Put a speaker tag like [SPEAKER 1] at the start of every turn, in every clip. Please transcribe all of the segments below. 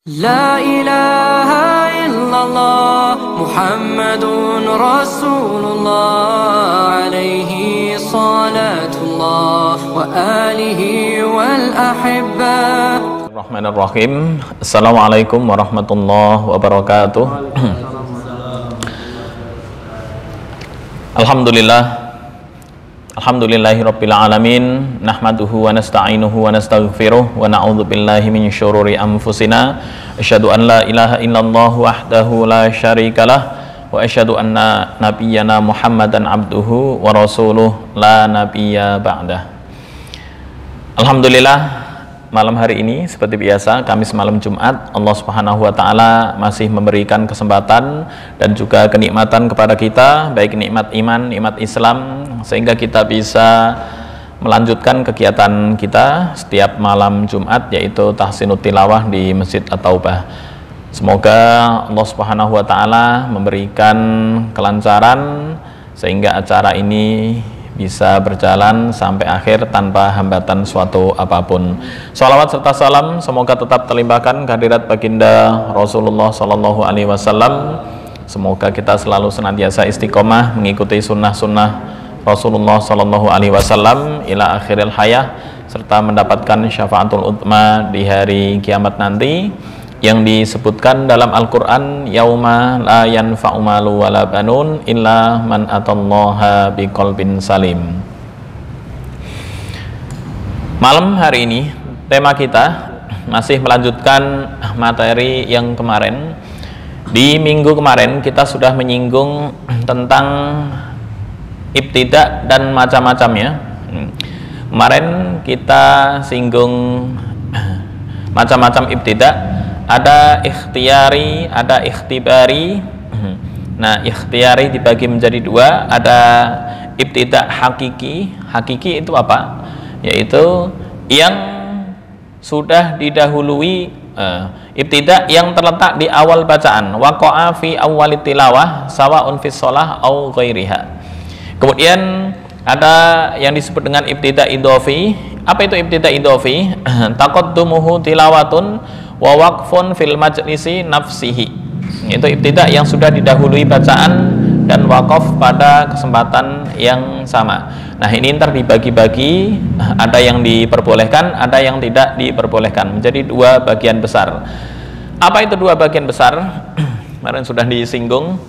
[SPEAKER 1] لا إله إلا الله محمد رسول الله عليه صلاة الله وآله والأحبة.
[SPEAKER 2] Bismillahirrahmanirrahim. Assalamualaikum warahmatullahi wabarakatuh. Alhamdulillahirabbil alamin, nahmaduhu wa nasta'inuhu wa nastaghfiruh wa na'udzu billahi min syururi anfusina. Asyhadu an la ilaha illallah wahdahu la syarikalah wa asyhadu anna nabiyyana Muhammadan abduhu wa rasuluh la nabiyya ba'dah. Alhamdulillah, malam hari ini seperti biasa, Kamis malam Jumat, Allah Subhanahu wa taala masih memberikan kesempatan dan juga kenikmatan kepada kita, baik nikmat iman, nikmat Islam, sehingga kita bisa melanjutkan kegiatan kita setiap malam Jumat, yaitu tahsinut tilawah di Masjid At-Taubah. Semoga Allah Subhanahu wa taala memberikan kelancaran sehingga acara ini bisa berjalan sampai akhir tanpa hambatan suatu apapun. Salawat serta salam semoga tetap terlimpahkan kehadirat baginda Rasulullah Sallallahu Alaihi Wasallam. Semoga kita selalu senantiasa istiqomah mengikuti sunnah-sunnah Rasulullah Sallallahu Alaihi Wasallam ila akhiril hayah, serta mendapatkan syafaatul utma di hari kiamat nanti, yang disebutkan dalam Al-Quran, yauma la yanfa'u malu wala banun illa man atallaha biqalbin salim. Malam hari ini tema kita masih melanjutkan materi yang kemarin. Di minggu kemarin kita sudah menyinggung tentang ibtidak dan macam-macamnya. Kemarin kita singgung macam-macam ibtidak. Ada ikhtiyari, ada ikhtibari. Nah, ikhtiyari dibagi menjadi dua. Ada ibtidak hakiki. Hakiki itu apa? Yaitu yang sudah didahului, ibtidak yang terletak di awal bacaan, waqa'a fi awwalit tilawah sawa'un fis shalah au ghairiha. Kemudian ada yang disebut dengan ibtidak idhofi. Apa itu ibtidak idhofi? Taqaddumuhu tilawatun wa waqfun fil majlisi nafsihi. Itu ibtidak yang sudah didahului bacaan dan waqaf pada kesempatan yang sama. Nah, ini ntar dibagi-bagi, ada yang diperbolehkan, ada yang tidak diperbolehkan, menjadi dua bagian besar. Apa itu dua bagian besar? Kemarin sudah disinggung,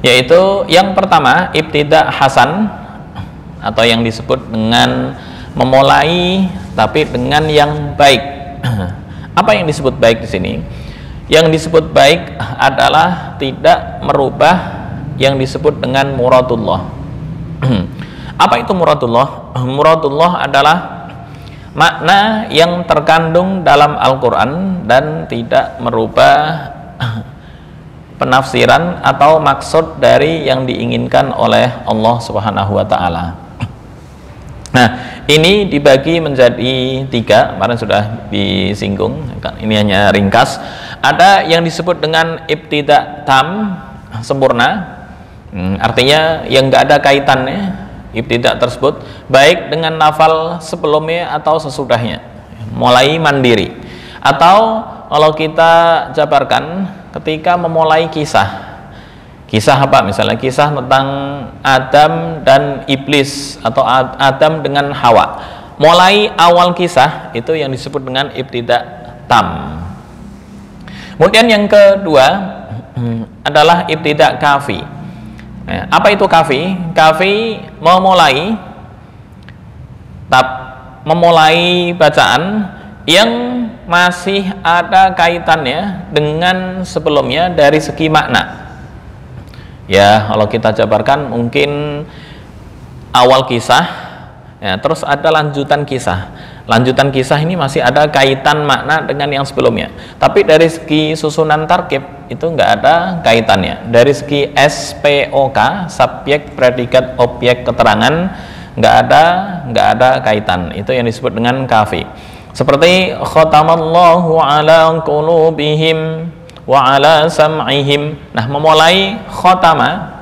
[SPEAKER 2] yaitu yang pertama ibtidak hasan, atau yang disebut dengan memulai tapi dengan yang baik. Apa yang disebut baik di sini? Yang disebut baik adalah tidak merubah yang disebut dengan muradullah. Apa itu muradullah? Muradullah adalah makna yang terkandung dalam Al-Quran dan tidak merubah penafsiran atau maksud dari yang diinginkan oleh Allah Subhanahu wa taala. Nah, ini dibagi menjadi tiga, kemarin sudah disinggung, ini hanya ringkas. Ada yang disebut dengan ibtidak tam, sempurna, artinya yang nggak ada kaitannya ibtidak tersebut, baik dengan nafal sebelumnya atau sesudahnya, mulai mandiri. Atau kalau kita jabarkan, ketika memulai kisah apa? Misalnya kisah tentang Adam dan iblis, atau Adam dengan Hawa. Mulai awal kisah itu yang disebut dengan ibtidak tam. Kemudian yang kedua adalah ibtidak kafi. Apa itu kafi? Kafi memulai bacaan yang masih ada kaitannya dengan sebelumnya dari segi makna. Ya, kalau kita jabarkan mungkin awal kisah, ya, terus ada lanjutan kisah. Lanjutan kisah ini masih ada kaitan makna dengan yang sebelumnya. Tapi dari segi susunan tarkib itu nggak ada kaitannya. Dari segi SPOK, subjek, predikat, objek, keterangan, nggak ada kaitan. Itu yang disebut dengan kafi. Seperti khatamallahu ala qulubihim wa ala sam'ihim. Nah, memulai khatama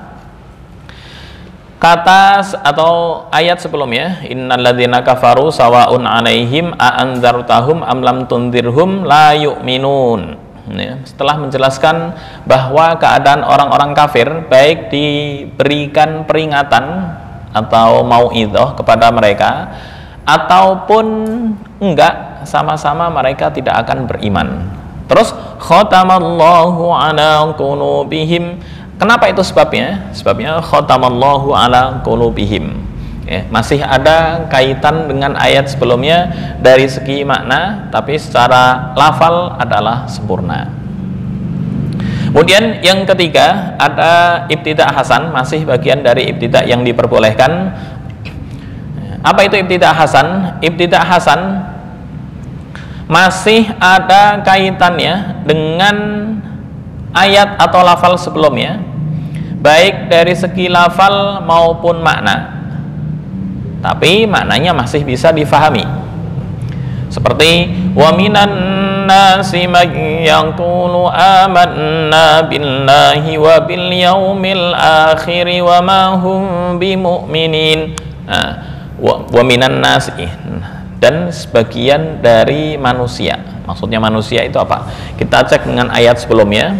[SPEAKER 2] kata atau ayat sebelumnya, innalladzina kafaru sawaun 'alaihim a anzartahum am lam tunzirhum la yu'minun. Ya, setelah menjelaskan bahwa keadaan orang-orang kafir baik diberikan peringatan atau mau'idhah kepada mereka ataupun enggak, sama-sama mereka tidak akan beriman. Terus khatamallahu ala qulubihim. Kenapa itu sebabnya? Sebabnya khatamallahu ala qulubihim. Ya, masih ada kaitan dengan ayat sebelumnya dari segi makna, tapi secara lafal adalah sempurna. Kemudian yang ketiga ada ibtida' hasan, masih bagian dari ibtida' yang diperbolehkan. Apa itu ibtida' hasan? Ibtida' hasan masih ada kaitannya dengan ayat atau lafal sebelumnya, baik dari segi lafal maupun makna, tapi maknanya masih bisa difahami. Seperti wa minan nasi man yaqulu amanna billahi wa bil yaumil akhir wa ma hum bimu'minin. Wa minan nasi, dan sebagian dari manusia. Maksudnya manusia itu apa? Kita cek dengan ayat sebelumnya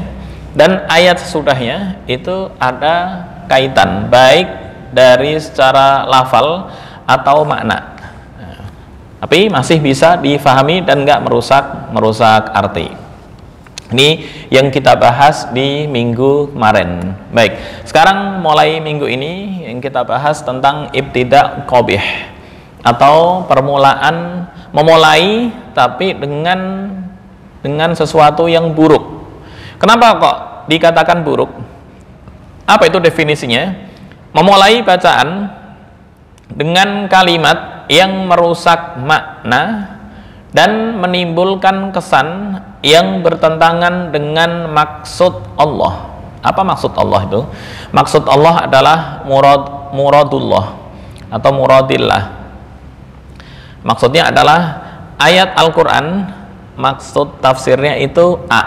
[SPEAKER 2] dan ayat sesudahnya, itu ada kaitan baik dari secara lafal atau makna, tapi masih bisa difahami dan nggak merusak arti. Ini yang kita bahas di minggu kemarin. Baik, sekarang mulai minggu ini yang kita bahas tentang ibtida' qabih, atau permulaan, memulai tapi dengan sesuatu yang buruk. Kenapa kok dikatakan buruk? Apa itu definisinya? Memulai bacaan dengan kalimat yang merusak makna dan menimbulkan kesan yang bertentangan dengan maksud Allah. Apa maksud Allah itu? Maksud Allah adalah muradullah atau muradillah. Maksudnya adalah ayat Al-Quran, maksud tafsirnya itu A,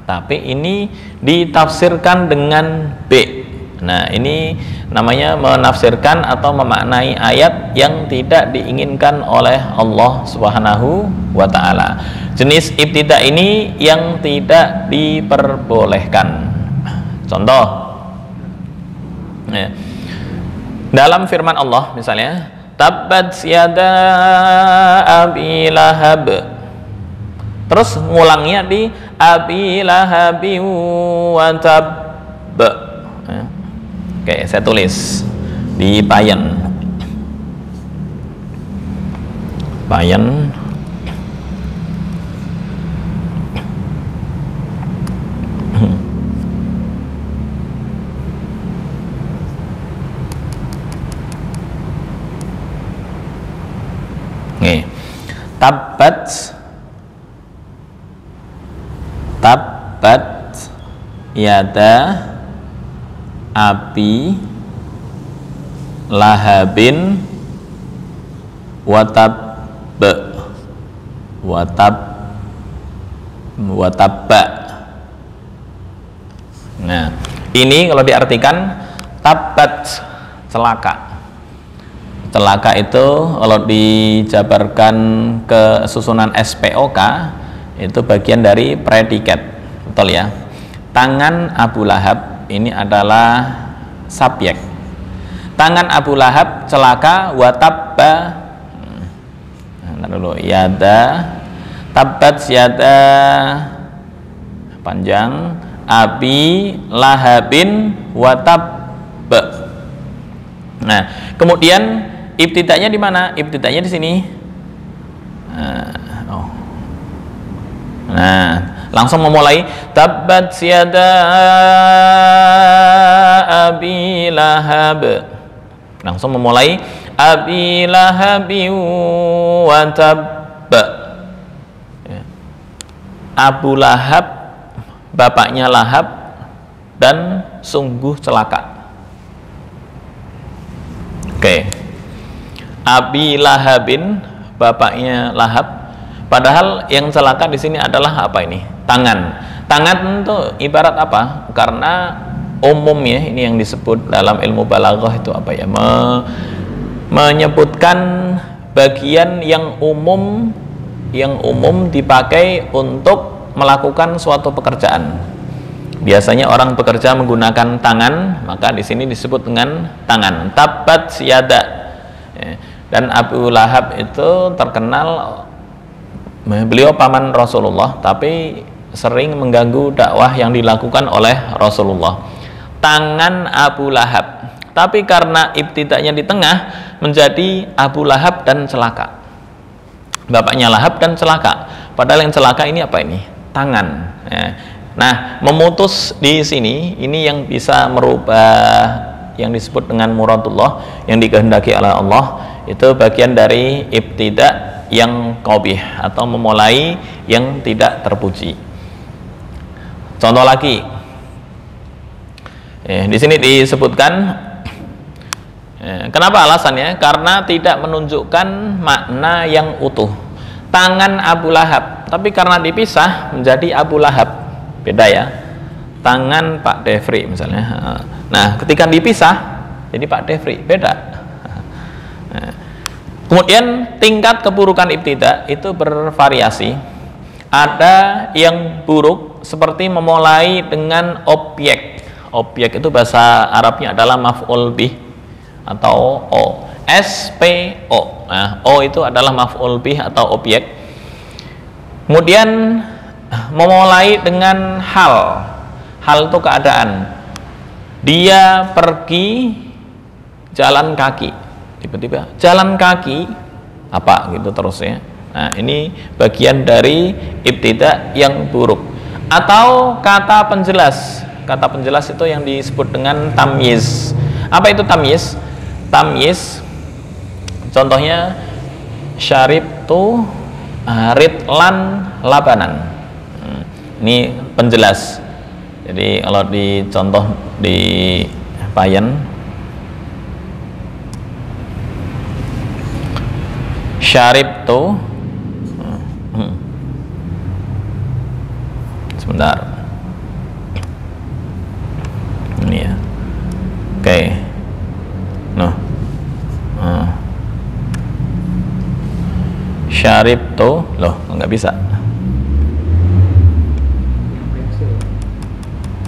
[SPEAKER 2] tapi ini ditafsirkan dengan B. Nah, ini namanya menafsirkan atau memaknai ayat yang tidak diinginkan oleh Allah Subhanahu wa ta'ala. Jenis ibtida' ini yang tidak diperbolehkan. Contoh, ya, dalam firman Allah misalnya, tabbat yada abi lahab, terus ngulangnya di abi lahabi wa tab. Oke, saya tulis di payen. Nih, tabbat yada abi lahabin watabba. Nah, ini kalau diartikan tabbat, celaka. Celaka itu kalau dijabarkan ke susunan SPOK itu bagian dari predikat, betul ya. Tangan Abu Lahab ini adalah subjek. Tangan Abu Lahab celaka, watabba. Nah, dulu yada, tabbat yada panjang abi lahabin watabba. Nah, kemudian ibtida'nya di mana? Ibtida'nya di sini. Nah, langsung memulai tabbat yada abi lahab. Langsung memulai abi lahabi wa tabba. Abu Lahab, bapaknya Lahab, dan sungguh celaka. Oke. Abi Lahabin, bapaknya Lahab. Padahal yang celaka di sini adalah apa ini? Tangan. Tangan itu ibarat apa? Karena umum ya, ini yang disebut dalam ilmu balaghah itu apa ya, menyebutkan bagian yang umum dipakai untuk melakukan suatu pekerjaan. Biasanya orang bekerja menggunakan tangan, maka di sini disebut dengan tangan. Tabbat yada. Dan Abu Lahab itu terkenal, beliau paman Rasulullah, tapi sering mengganggu dakwah yang dilakukan oleh Rasulullah. Tangan Abu Lahab, tapi karena ibtida'nya di tengah menjadi Abu Lahab dan celaka. Bapaknya Lahab dan celaka. Padahal yang celaka ini apa ini? Tangan. Nah, memutus di sini ini yang bisa merubah yang disebut dengan muradullah, yang dikehendaki oleh Allah, itu bagian dari ibtida' yang qabih atau memulai yang tidak terpuji. Contoh lagi, di sini disebutkan, kenapa alasannya? Karena tidak menunjukkan makna yang utuh. Tangan Abu Lahab, tapi karena dipisah menjadi Abu Lahab, beda ya. Tangan Pak Defri misalnya, nah ketika dipisah jadi Pak Defri, beda. Kemudian tingkat keburukan ibtida itu bervariasi. Ada yang buruk seperti memulai dengan objek. Objek itu bahasa Arabnya adalah maf'ul bih atau o. SPO. Nah, o itu adalah maf'ul bih atau objek. Kemudian memulai dengan hal. Hal itu keadaan. Dia pergi jalan kaki. Tiba-tiba jalan kaki apa gitu terus ya. Nah, ini bagian dari ibtida' yang buruk. Atau kata penjelas. Kata penjelas itu yang disebut dengan tamyiz. Apa itu tamyiz? Tamyiz contohnya syaribtu ritlan labanan. Ini penjelas. Jadi kalau dicontoh di Payan, syaribtu, sebentar, ini ya, oke, noh, syaribtu, loh nggak bisa,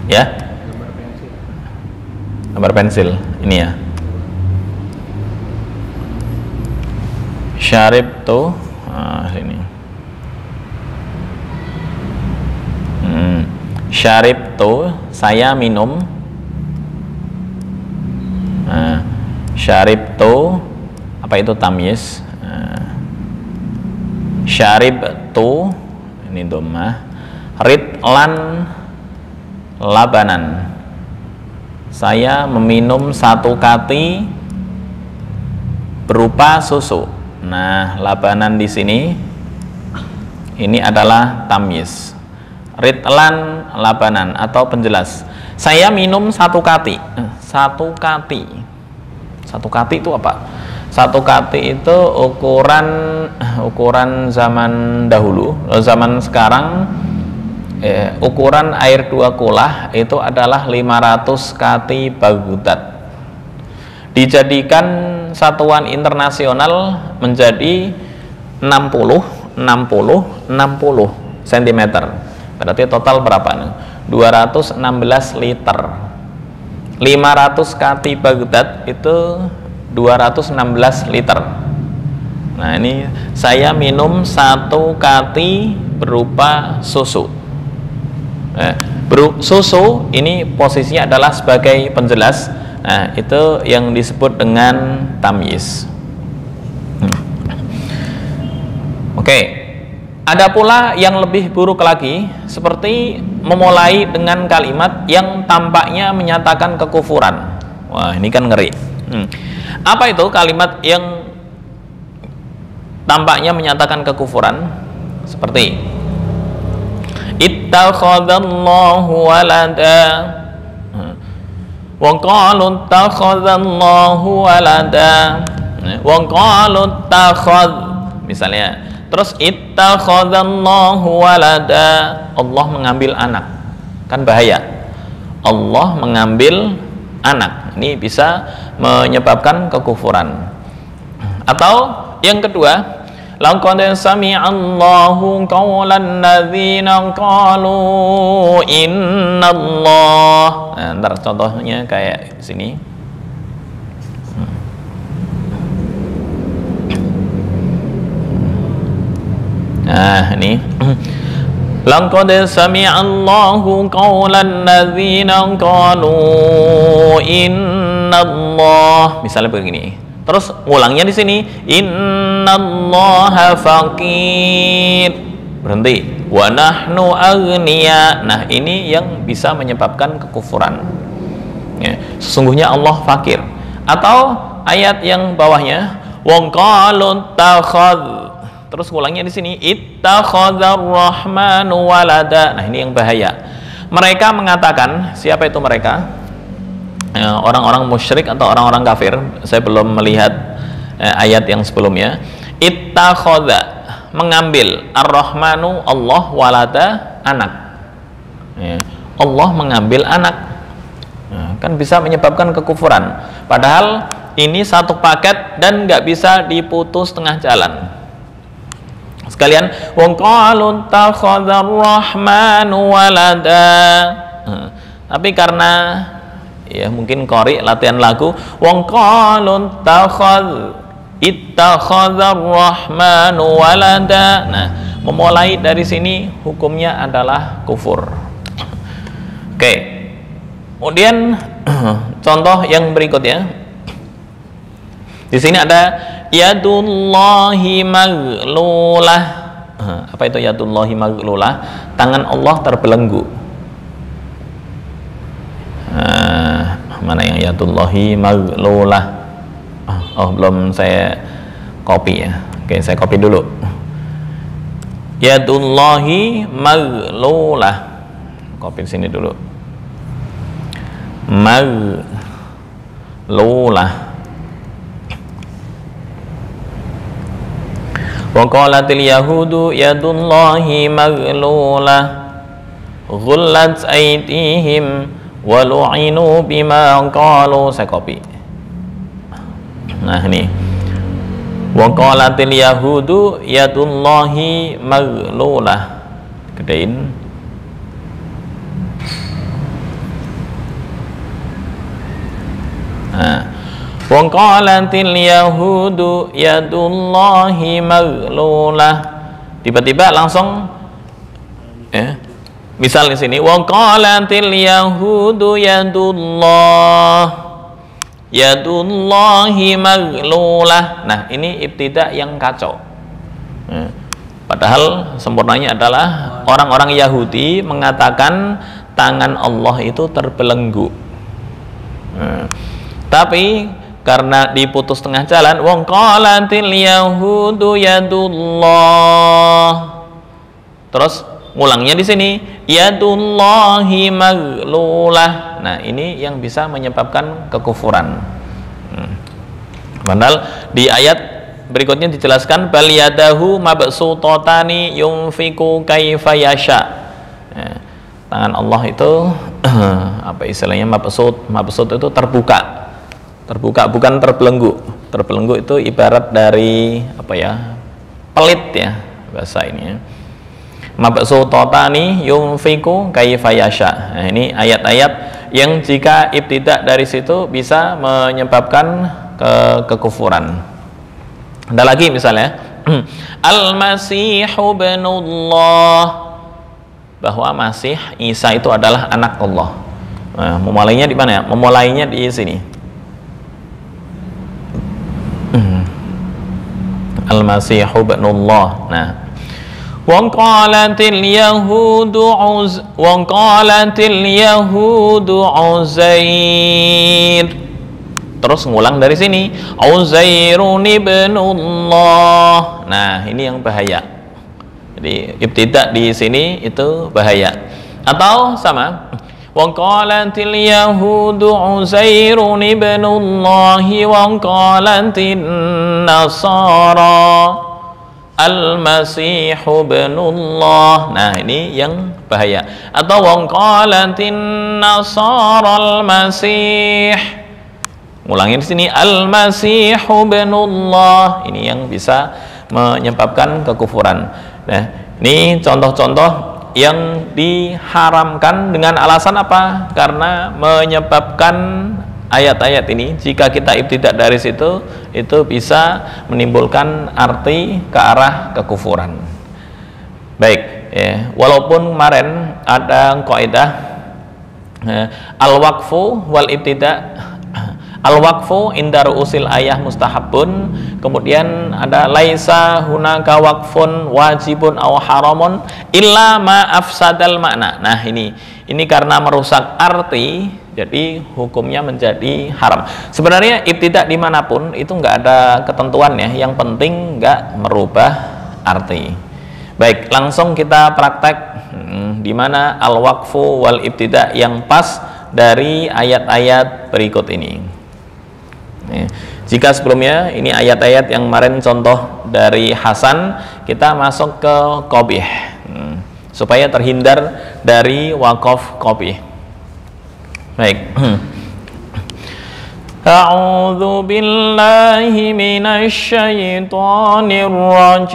[SPEAKER 2] ya, gambar pensil, ini ya, syaribtu, sini, syaribtu, saya minum, syaribtu, apa itu tamyiz, syaribtu, ini dhammah, ritlan labanan, saya meminum satu kati berupa susu. Nah, labanan di sini ini adalah tamyiz. Ritlan labanan atau penjelas. Saya minum satu kati. Satu kati. Satu kati itu apa? Satu kati itu ukuran zaman dahulu. Zaman sekarang ukuran air 2 kulah itu adalah 500 kati Baghdad. Dijadikan satuan internasional menjadi 60 cm. Berarti total berapa nih? 216 liter. 500 kati Baghdad itu 216 liter. Nah, ini saya minum satu kati berupa susu. Susu ini posisinya adalah sebagai penjelas. Nah, itu yang disebut dengan tamyiz. Oke. Ada pula yang lebih buruk lagi, seperti memulai dengan kalimat yang tampaknya menyatakan kekufuran. Wah, ini kan ngeri. Apa itu kalimat yang tampaknya menyatakan kekufuran? Seperti ittakhadallahu walada wa qalu ittakhadallahu walada wa qalu ittakhad, misalnya. Terus ittakhadallahu walada, Allah mengambil anak. Kan bahaya. Allah mengambil anak. Ini bisa menyebabkan kekufuran. Atau yang kedua, laqad sami'allahu qawlan ladzina qalu innallah. Nah, ntar contohnya kayak di sini. Nah, ini laqad sami'allahu qawlan ladzina qalu innallah. Misalnya begini. Terus ngulangnya di sini, innallaha faqir. Berhenti. Wa nahnu aghniya. Nah, ini yang bisa menyebabkan kekufuran. Ya, sesungguhnya Allah fakir. Atau ayat yang bawahnya, wa qalu takhadz. Terus ngulangnya di sini, ittakhadzar rahmanu walada. Nah, ini yang bahaya. Mereka mengatakan, siapa itu mereka? Orang-orang musyrik atau orang-orang kafir. Saya belum melihat ayat yang sebelumnya. Ittakhadza, mengambil, ar-rahmanu Allah, walada, anak. Allah mengambil anak. Kan bisa menyebabkan kekufuran. Padahal ini satu paket dan nggak bisa diputus tengah jalan. Sekalian, wa qalu takhadzar rahmanu walada. Tapi karena ya mungkin qari latihan lagu, wa qalu ittakhadzar rahmanu walada. Nah, memulai dari sini hukumnya adalah kufur. Oke. Kemudian contoh yang berikutnya. Di sini ada yadullahi maghlulah. Apa itu yadullahi maghlulah? Tangan Allah terbelenggu. Mana yang yadullahi maghlulah? Oh, belum saya copy ya. Oke, saya copy dulu. Yadullahi maghlulah. Copy di sini dulu. Maghlulah. Wa qalatil yahudu yadullahi maghlulah. Ghullat aydihim wa lu'inu bima qalu. Saya copy. Nah, ini. Wa qalatil yahudu yadullahi maghlulah. Gedein. Nah, wa qalatil yahudu yadullahi maghlulah. Tiba-tiba langsung misal di sini, wa qalatil yahudu yadullahi maghlulah. Nah, ini ibtida yang kacau. Padahal sempurnanya adalah orang-orang Yahudi mengatakan tangan Allah itu terbelenggu. Tapi karena diputus tengah jalan, wa qalatil yahudu yadullah. Terus ngulangnya di sini, yadullahi maghlulah. Nah, ini yang bisa menyebabkan kekufuran. Padahal di ayat berikutnya dijelaskan, bal yadahu mabsutatani yunfiqu kaifa yasha. Tangan Allah itu apa istilahnya, mabsut itu terbuka. Terbuka, bukan terbelenggu. Terbelenggu itu ibarat dari apa ya, pelit ya bahasa ini ya. Mabsutatani yunfiqu kaifa yasha. Nah, ini ayat-ayat yang jika ibtidak dari situ bisa menyebabkan kekufuran. Ada lagi misalnya Al-Masihu ibnullah, bahwa Masih Isa itu adalah anak Allah. Nah, memulainya di mana ya? Memulainya di sini. Al-Masihu ibnullah. Nah, wa qalatil yahudu Uzair. Terus ngulang dari sini, Uzairun ibnullah. Nah, ini yang bahaya. Jadi ibtidak di sini itu bahaya. Atau sama, wa qalatil yahudu Uzairun ibnullahi wa qalatin nasara al-masihu ibnullah. Nah, ini yang bahaya. Atau wa qalatin nasara al-masih. Ulangin di sini al-masihu ibnullah. Ini yang bisa menyebabkan kekufuran. Nah, ini contoh-contoh yang diharamkan dengan alasan apa? Karena menyebabkan ayat-ayat ini, jika kita ibtidak dari situ, itu bisa menimbulkan arti ke arah kekufuran. Baik, ya, walaupun kemarin ada kaidah al-waqfu wal ibtidak, al-waqfu inda ru'usil ayah mustahabun, kemudian ada laisa hunaka waqfun wajibun aw haramun illa ma afsadal makna. Nah, ini karena merusak arti, jadi hukumnya menjadi haram. Sebenarnya ibtidak dimanapun itu nggak ada ketentuan ya, yang penting nggak merubah arti. Baik, langsung kita praktek di mana al-waqfu wal ibtidak yang pas dari ayat-ayat berikut ini. Jika sebelumnya ini ayat-ayat yang kemarin contoh dari Hasan, kita masuk ke qabih supaya terhindar dari waqaf qabih. Baik. A'udzu billahi minasy syaithanir rajim.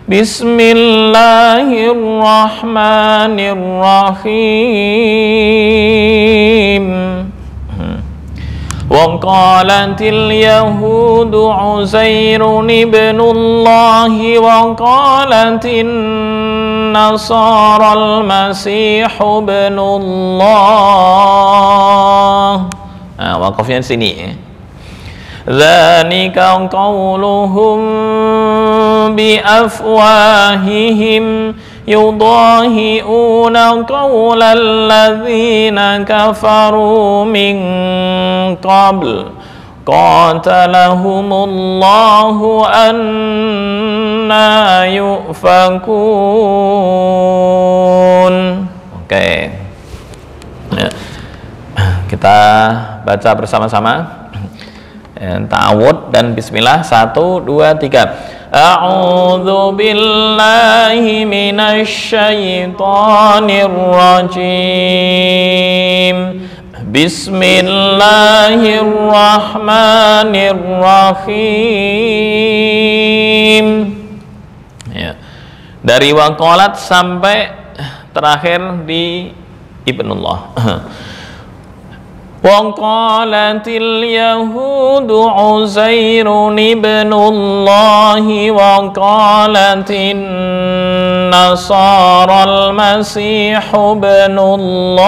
[SPEAKER 2] Bismillahirrahmanirrahim. Wa qalatil yahudu Uzairun ibnullahi wa qalatin nasara al-masihu ibnullah. Nah, wakafnya di sini ya. Dzalika qauluhum bi afwahihim yudahi'una qawlal ladzina kafaru min qabl qatalahumullahu anna yufakun. Oke, ya, kita baca bersama-sama ta'awud dan bismillah. 1, 2, 3. A'udzu billahi minasy syaithanir rajim. Bismillahirrahmanirrahim. Ya. Dari waqalat sampai terakhir di ibnullah. Wa qalatil yahudu Uzairun ibnullahi wa qalatin nasara al-masihu ibnullah.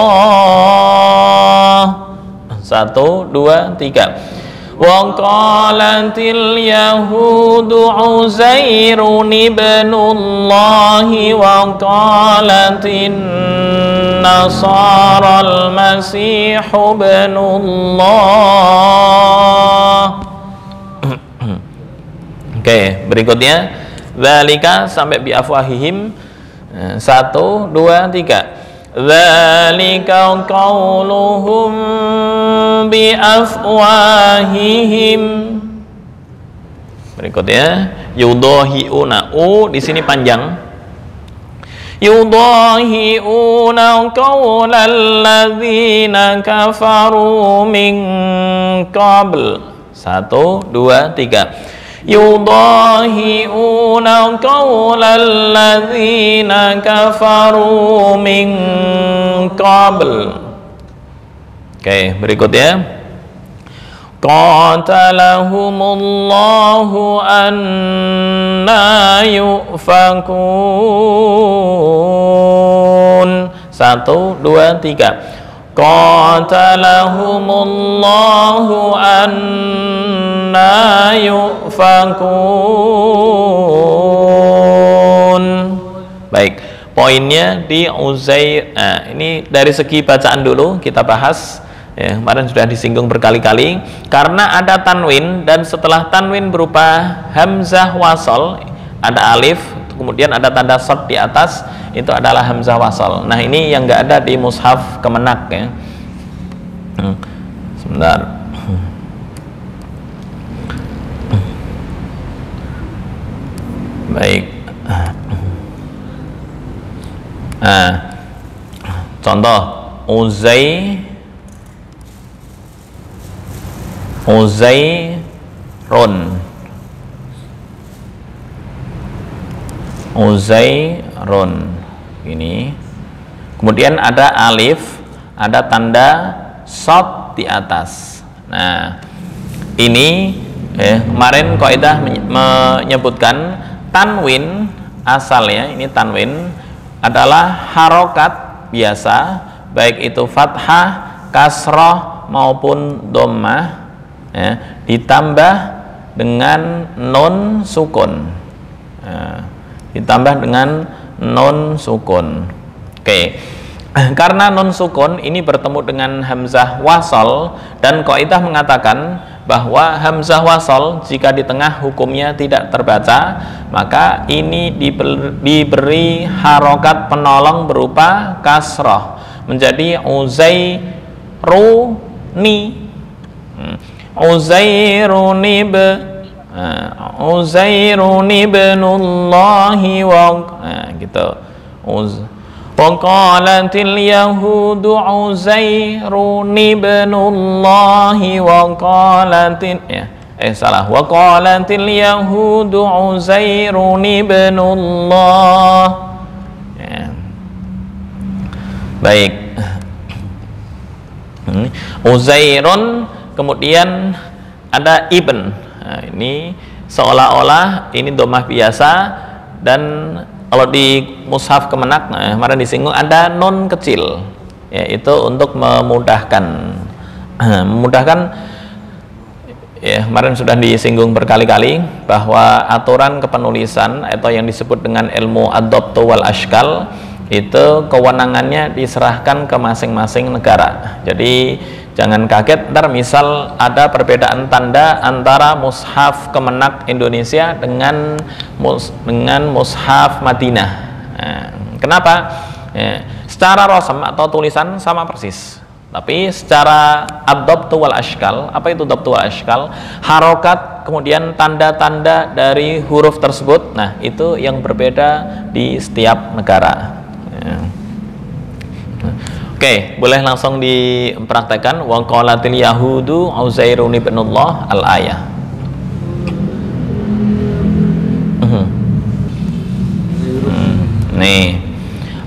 [SPEAKER 2] 1, 2, 3. Wa qalatil yahudu Uzairun ibnullahi wa qalatin nasara al-masihu ibnullah. Oke, berikutnya dzalika sampai bi afwahihim. 1, 2, 3. Dzalika qauluhum bi afwahihim. Berikutnya yudahiuna. Di sini panjang. Yudahi'una qawlal ladzina kafaru min qabl. 1, 2, 3. Yudahi'una qawlal ladzina kafaru min qabl. Oke, berikutnya qatalahumullahu anna yufakun. 1, 2, 3. Qatalahumullahu anna yufakun. Baik, poinnya di Uzair. Nah, ini dari segi bacaan dulu kita bahas. Ya, kemarin sudah disinggung berkali-kali, karena ada tanwin dan setelah tanwin berupa hamzah wasol, ada alif, kemudian ada tanda shad di atas, itu adalah hamzah wasol. Nah, ini yang nggak ada di mushaf Kemenak ya. Sebentar. Baik. Contoh Uzairun ini. Kemudian ada alif, ada tanda shad di atas. Nah, ini kemarin kaidah menyebutkan tanwin asalnya, ini tanwin adalah harokat biasa, baik itu fathah, kasroh maupun dhammah, ya, ditambah dengan nun sukun, ditambah dengan nun sukun. Oke, karena nun sukun ini bertemu dengan hamzah wasol, dan kaidah mengatakan bahwa hamzah wasol jika di tengah hukumnya tidak terbaca, maka ini diberi harokat penolong berupa kasroh menjadi Uzairuni benullahi wa gitu. Waqalatil yahudu Uzairun ibnullahi waqalatil waqalatil yahudu Uzairun ibnullah. Baik. Uzairun, kemudian ada ibn. Nah, ini seolah-olah ini dhammah biasa, dan kalau di mushaf Kemenak, kemarin disinggung ada nun kecil, yaitu untuk memudahkan, ya, kemarin sudah disinggung berkali-kali bahwa aturan kepenulisan atau yang disebut dengan ilmu ad-dhabtu wal ashkal itu kewenangannya diserahkan ke masing-masing negara. Jadi jangan kaget ntar misal ada perbedaan tanda antara mushaf Kemenak Indonesia dengan mushaf Madinah. Nah, kenapa? Ya, secara rasam atau tulisan sama persis, tapi secara ad-dhabtu wal ashkal, apa itu dhabtu wal ashkal? Harokat, kemudian tanda-tanda dari huruf tersebut, nah itu yang berbeda di setiap negara. Ya. Oke, boleh langsung dipraktekkan. Wa qalatil yahudu Uzairun ibnullah al-ayah. Nih,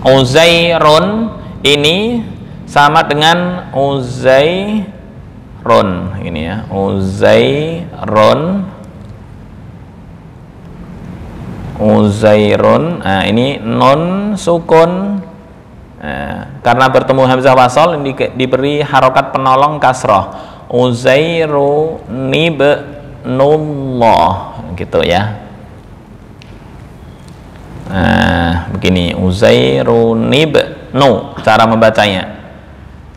[SPEAKER 2] Uzairun ini sama dengan Uzairun ini ya, Uzairun. Nah, ini non sukun. Nah, karena bertemu hamzah wasol ini diberi harokat penolong kasroh. Uzairun ibnullah gitu ya. Nah, begini, Uzairun ibnu cara membacanya.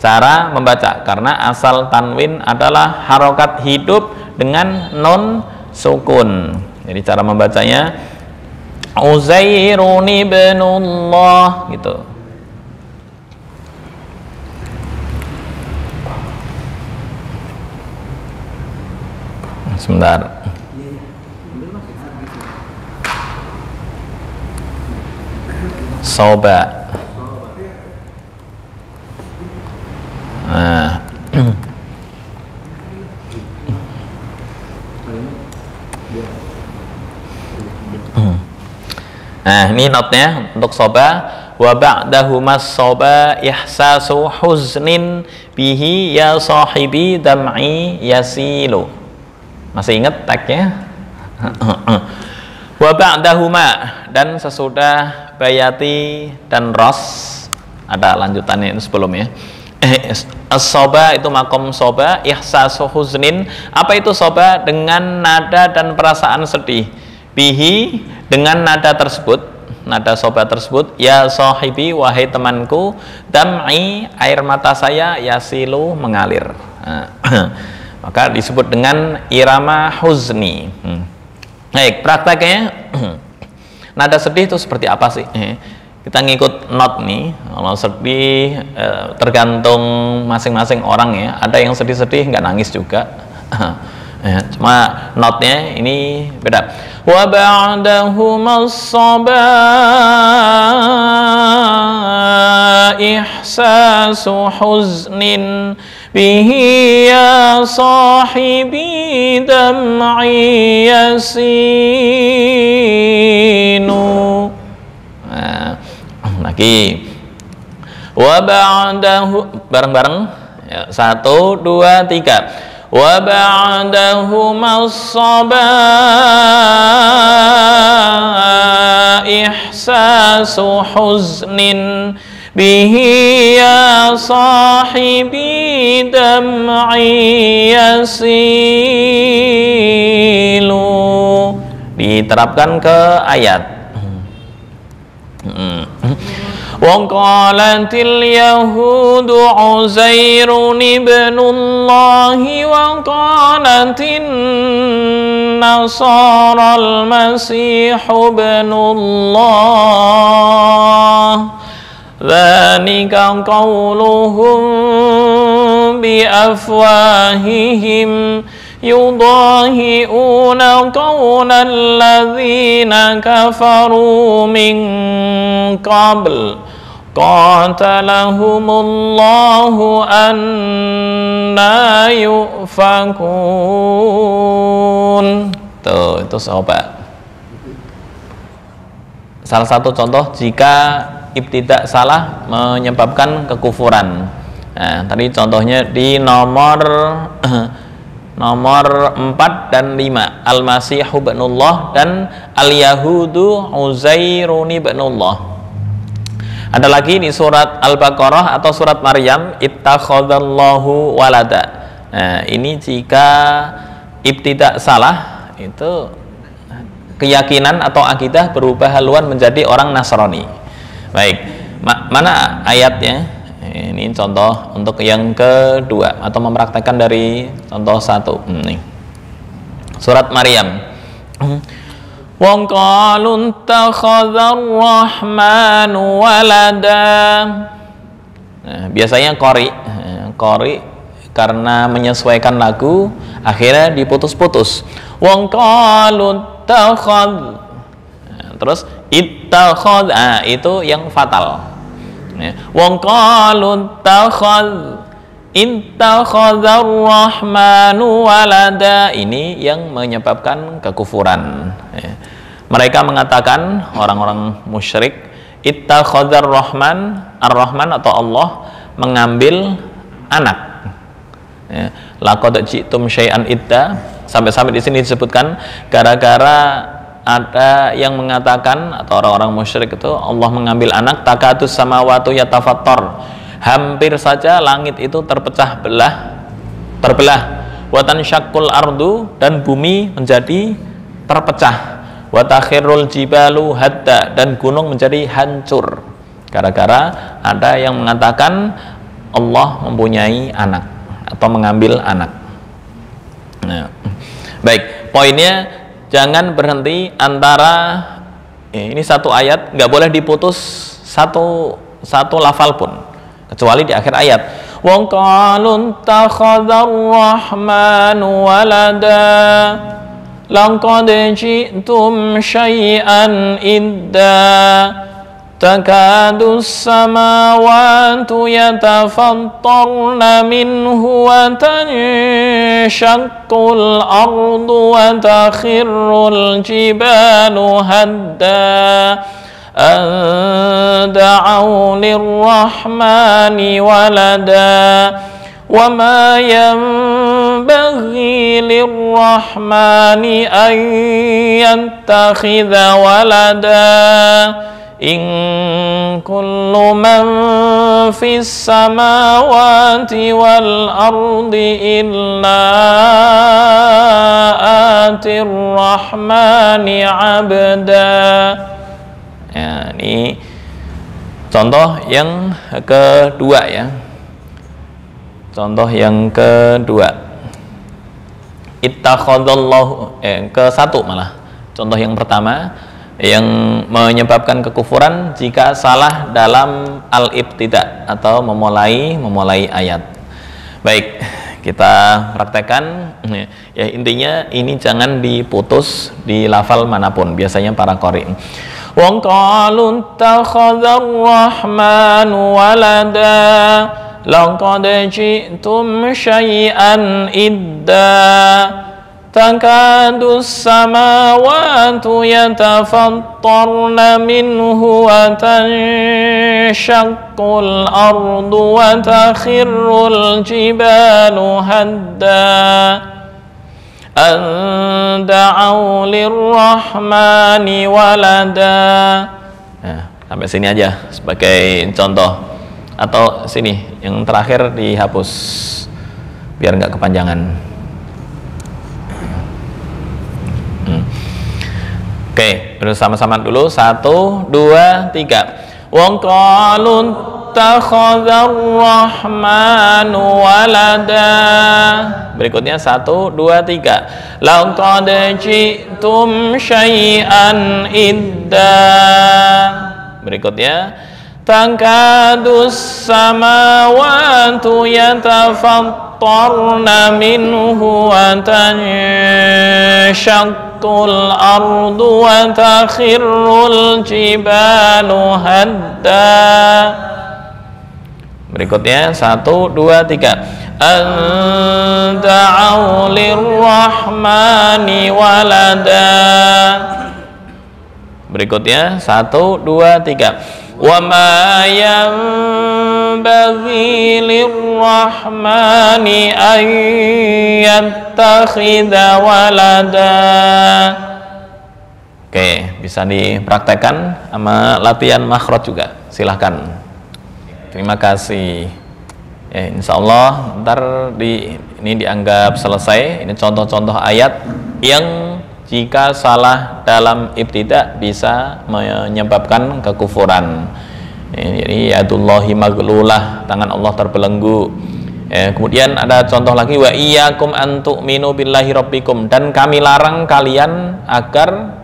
[SPEAKER 2] Cara membaca, karena asal tanwin adalah harokat hidup dengan non sukun. Jadi cara membacanya Uzairun ibnullah gitu. Sebentar. Soba. Nah. Nah, ini notnya untuk soba. Wa ba'dahumas soba ihsasu huznin bihi ya sahibi dam'i yasilu. Masih ingat tagnya? Wa ba'dahuma, dan sesudah bayati dan ros, ada lanjutannya itu sebelumnya. As-soba itu makom soba, ihsasu huznin. Apa itu soba? Dengan nada dan perasaan sedih. Bihi, dengan nada tersebut, nada soba tersebut, ya sahibi, wahai temanku, dam'i, air mata saya, yasilu, mengalir. Maka disebut dengan irama huzni. Baik, prakteknya nada sedih itu seperti apa sih? Kita ngikut not nih. Kalau sedih tergantung masing-masing orang ya. Ada yang sedih-sedih nggak nangis juga. Ya, cuma notnya ini beda. Wa ba'dahum as-saba ihsasu huznin bihi ya sahibi dam'i yasinu. Nah, lagi wa ba'dahu, bareng-bareng ya, 1, 2, 3. Wa ba'dahu as-saba ihsasu huznin bihi ya sahibi dam'i yasilu. Diterapkan ke ayat. وقالت اليهود عزير ابن الله وقالت النصارى المسيح ابن الله ذلك قولهم بأفواههم يضاهئون قول الذين كفروا من قبل qatalahumullahu anna yufakun. Tuh, itu sobat. Salah satu contoh jika ibtidak salah menyebabkan kekufuran. Nah, tadi contohnya di nomor 4 dan 5, Al-Masih ibnullah dan Al-Yahudu Uzairun ibnullah. Ada lagi di surat Al-Baqarah atau surat Maryam, ittakhadallahu walada. Nah, ini jika ibtidak salah, itu keyakinan atau akidah berubah haluan menjadi orang Nasrani. Baik, mana ayatnya? Ini contoh untuk yang kedua, atau mempraktekkan dari contoh 1. Nih. Surat Maryam. Wa qalu ittakhadhar rahmanu walada. Nah, biasanya qori karena menyesuaikan lagu akhirnya diputus-putus. Wa qalu ittakhadh. Terus ittakhadh, itu yang fatal. Wa qalu ittakhadhar rahmanu walada, ini yang menyebabkan kekufuran. Mereka mengatakan, orang-orang musyrik, ittakhadhar rahman, ar-rahman atau Allah mengambil anak. Laqad ji'tum syai'an idda, sampai-sampai di sini disebutkan gara-gara ada yang mengatakan, atau orang-orang musyrik itu, Allah mengambil anak, takadus samawati yatafattar, hampir saja langit itu terbelah, wa tansyaqqul ardu, dan bumi menjadi terpecah, wa takhirul jibalu hadda, dan gunung menjadi hancur, gara-gara ada yang mengatakan Allah mempunyai anak atau mengambil anak. Nah, baik, poinnya jangan berhenti antara ini satu ayat, nggak boleh diputus satu lafal pun, kecuali di akhir ayat. Wa qalu ittakhadhar rahmanu walada laqad ji'tum syai'an idda takadus samawatu yatafattarna minhu wa tanshaqqul ardu wa takhirrul jibalu hadda an da'u lirrahmani walada wa ma yanbaghi lirrahmani an yattakhidha walada in kullu man fis samawati wal ardi illa atir rahmani abda. Ya, ini contoh yang kedua ya. Contoh yang kedua. Ittakhadallahu ke satu malah. Contoh yang pertama yang menyebabkan kekufuran jika salah dalam al-ibtida atau memulai ayat. Baik, kita praktekkan. Ya intinya ini jangan diputus di lafal manapun, biasanya para qari. Wa qalu takhadzar rahmanu walada laqad ji'tum syai'an idda takadu samawatu yatafattarna minhu wa tanshaqqul ardu wa takhirrul jibalu hadda an da'u lirrahmani walada. Nah, sampai sini aja sebagai contoh, atau sini yang terakhir dihapus biar nggak kepanjangan. Oke, bersama-sama dulu. 1, 2, 3. Wa qalu takhadzar rahmanu walada. Berikutnya 1, 2, 3. Laqad ji'tum syai'an idda. Berikutnya takadus samawatu yatafattarna minhu wa tanshaqqul ardu wa takhirrul jibalu hadda. Berikutnya 1, 2, 3. Anda'u lirrahmani walada. Berikutnya 1, 2, 3. Wa ma yanbaghi lirrahmani an yattakhidha walada. Oke, bisa dipraktekkan sama latihan makhraj juga. Silahkan. Terima kasih. Insya Allah ntar ini dianggap selesai. Ini contoh-contoh ayat yang jika salah dalam ibtida bisa menyebabkan kekufuran. Jadi yadullahi maglulah, tangan Allah terbelenggu. Kemudian ada contoh lagi, wa iyyakum an tu'minu billahi rabbikum, dan kami larang kalian agar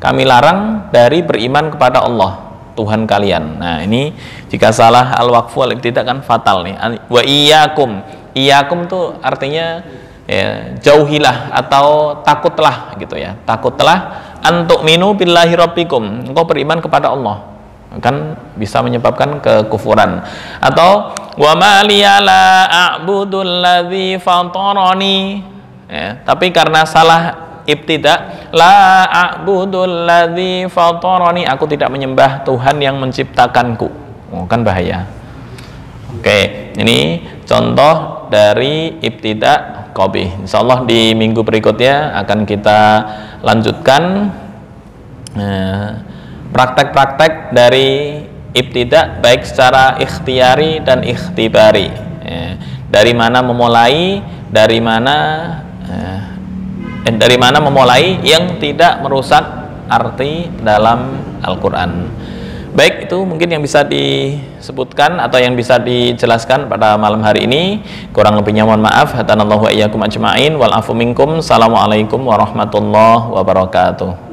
[SPEAKER 2] kami larang dari beriman kepada Allah Tuhan kalian. Nah, ini jika salah al-waqfu al-ibtida kan fatal nih. Wa iyyakum, iyyakum tuh artinya jauhilah atau takutlah gitu ya. Takutlah antuk minu billahi rabbikum, engkau beriman kepada Allah, kan bisa menyebabkan kekufuran. Atau wa ma liya la a'budul ladzi fatarani, tapi karena salah ibtida, la a'budul ladzi fatarani, aku tidak menyembah Tuhan yang menciptakanku. Kan bahaya. Oke, ini contoh dari ibtida qabih. Insyaallah di minggu berikutnya akan kita lanjutkan praktek-praktek dari ibtida, baik secara ikhtiari dan ikhtibari. Dari mana memulai, dari mana memulai yang tidak merusak arti dalam Al-Quran. Baik, itu mungkin yang bisa disebutkan atau yang bisa dijelaskan pada malam hari ini. Kurang lebihnya mohon maaf. Hatanallahu wa iyyakum ajma'in wal afu minkum. Assalamualaikum warahmatullahi wabarakatuh.